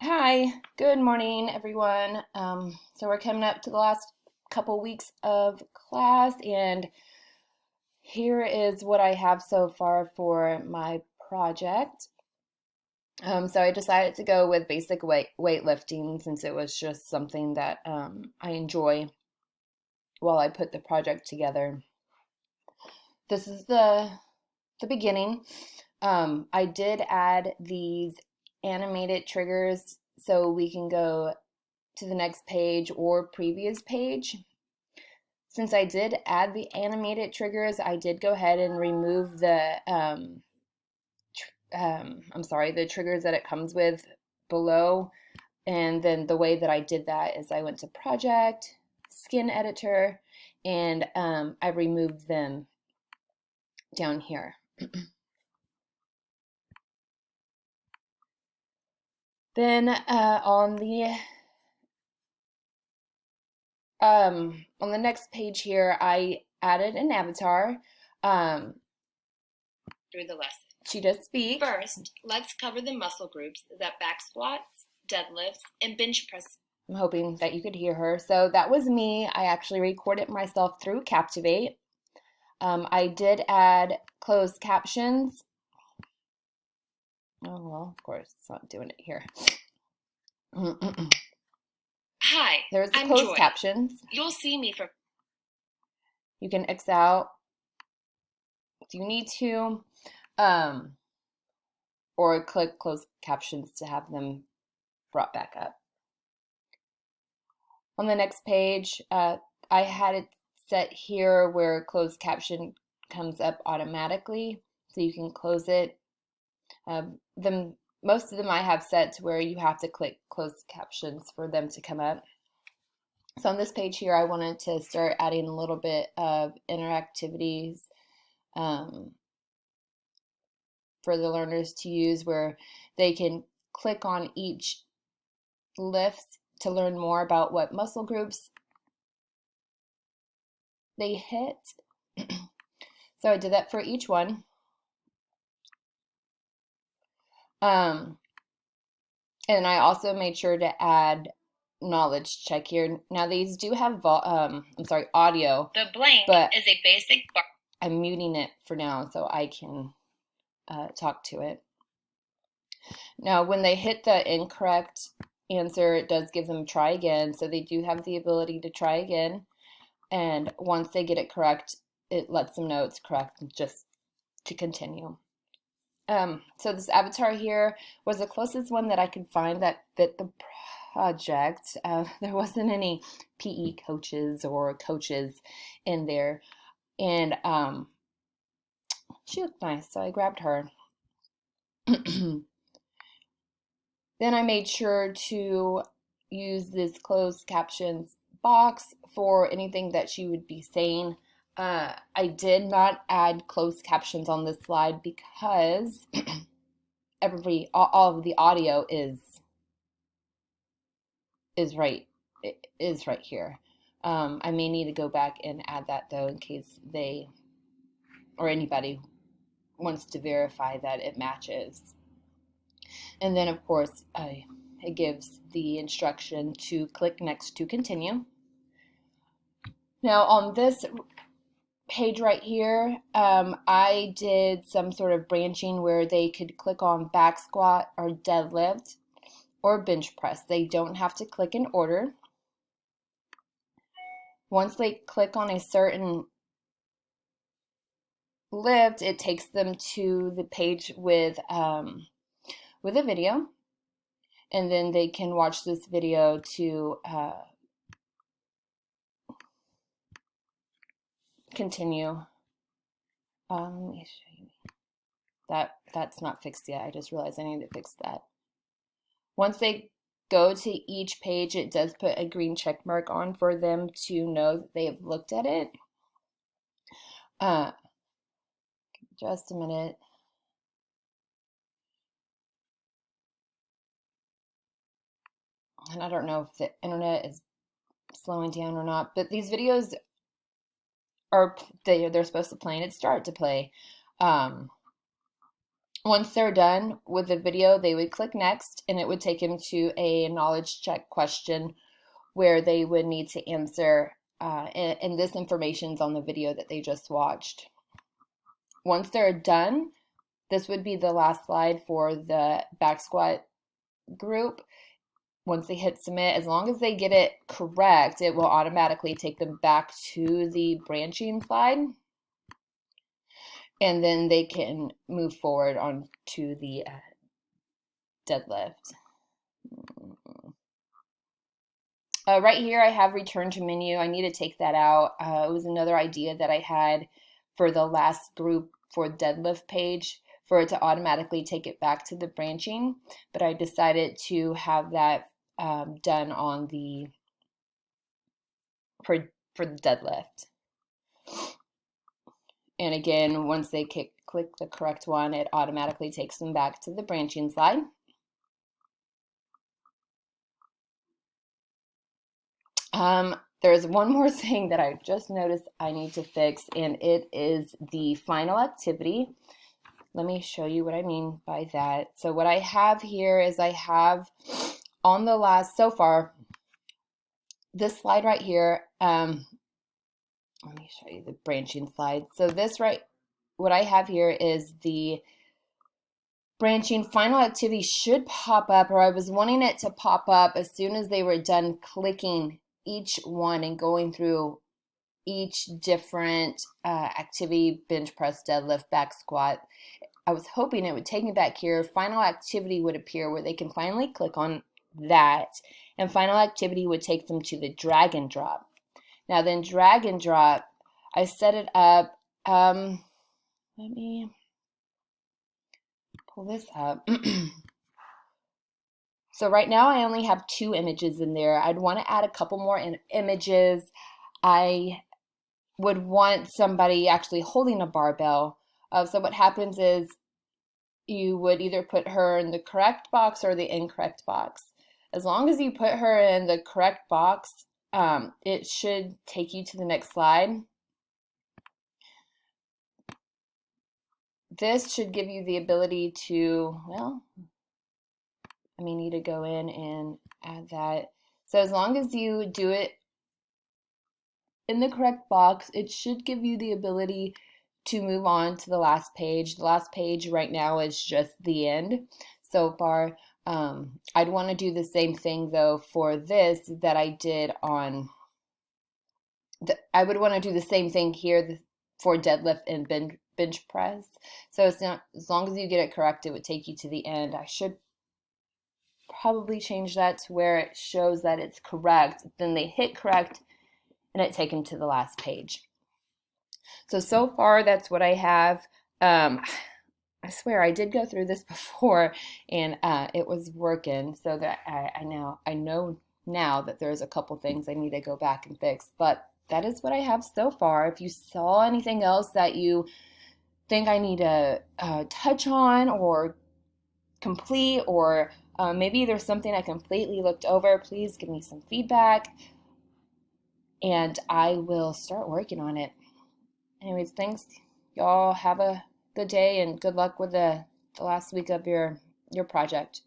Hi, good morning, everyone. So we're coming up to the last couple weeks of class, and here is what I have so far for my project. So I decided to go with basic weightlifting since it was just something that I enjoy while I put the project together. This is the beginning. I did add these animated triggers so we can go to the next page or previous page. Since I did add the animated triggers, I did go ahead and remove the triggers that it comes with below. And then the way that I did that is I went to Project, Skin Editor, and I removed them down here. Then on the next page here, I added an avatar. Um, Through the lesson. She does speak. First, let's cover the muscle groups that back squats, deadlifts, and bench press. I'm hoping that you could hear her. So that was me. I actually recorded myself through Captivate. I did add closed captions. Oh, well, of course, it's not doing it here. Hi, There's the I'm closed Joy. captions. You'll see me from. You can X out if you need to, or click closed captions to have them brought back up. On the next page, I had it set here where closed caption comes up automatically, so you can close it. Most of them I have set to where you have to click closed captions for them to come up. So on this page here, I wanted to start adding a little bit of interactivities for the learners to use where they can click on each lift to learn more about what muscle groups they hit. So I did that for each one. And I also made sure to add knowledge check here. Now these do have audio. The blank but is a basic bar. I'm muting it for now so I can talk to it. Now when they hit the incorrect answer, it does give them try again, so they do have the ability to try again. And once they get it correct, it lets them know it's correct just to continue. So this avatar here was the closest one that I could find that fit the project. There wasn't any PE coaches or coaches in there. And she looked nice, so I grabbed her. Then I made sure to use this closed captions box for anything that she would be saying. I did not add closed captions on this slide because all of the audio is right here. I may need to go back and add that though in case they or anybody wants to verify that it matches. And then of course it gives the instruction to click next to continue. Now on this page right here, I did some sort of branching where they could click on back squat or deadlift or bench press. They don't have to click in order. Once they click on a certain lift, it takes them to the page with a video, and then they can watch this video to continue. Let me show you. That's not fixed yet. I just realized I need to fix that. Once they go to each page, it does put a green check mark on for them to know that they have looked at it. Just a minute. And I don't know if the internet is slowing down or not, but these videos are they're supposed to play and it started to play. Once they're done with the video, they would click next, and it would take them to a knowledge check question where they would need to answer, and this information is on the video that they just watched. Once they're done, this would be the last slide for the back squat group. Once they hit submit, as long as they get it correct, it will automatically take them back to the branching slide, and then they can move forward on to the deadlift. Right here, I have return to menu. I need to take that out. It was another idea that I had for the last group for deadlift page, for it to automatically take it back to the branching, but I decided to have that done on the for the deadlift. And again, once they click the correct one, it automatically takes them back to the branching slide. There's one more thing that I just noticed I need to fix, and it is the final activity. Let me show you what I mean by that. So what I have here is I have on the last, so far, this slide right here, let me show you the branching slide. So this what I have here is the branching final activity should pop up, or I was wanting it to pop up as soon as they were done clicking each one and going through each different activity: bench press, deadlift, back squat. I was hoping it would take me back here. Final activity would appear where they can finally click on that, and final activity would take them to the drag and drop. Now then, drag and drop, I set it up. Let me pull this up. So right now I only have 2 images in there. I'd want to add a couple more images. I would want somebody actually holding a barbell. So what happens is you would either put her in the correct box or the incorrect box. As long as you put her in the correct box, it should take you to the next slide. This should give you the ability to, well, I may need to go in and add that. So as long as you do it in the correct box, it should give you the ability to move on to the last page. The last page right now is just the end so far. I'd want to do the same thing though for this that I did on I would want to do the same thing here for deadlift and bench press. So it's not, as long as you get it correct, it would take you to the end. I should probably change that to where it shows that it's correct. Then they hit correct and it takes them to the last page. So far that's what I have. I swear I did go through this before and it was working, so that I know now that there's a couple things I need to go back and fix, but that is what I have so far. If you saw anything else that you think I need to touch on or complete, or maybe there's something I completely looked over, please give me some feedback and I will start working on it. Anyways, thanks. Y'all have a good day and good luck with the last week of your project.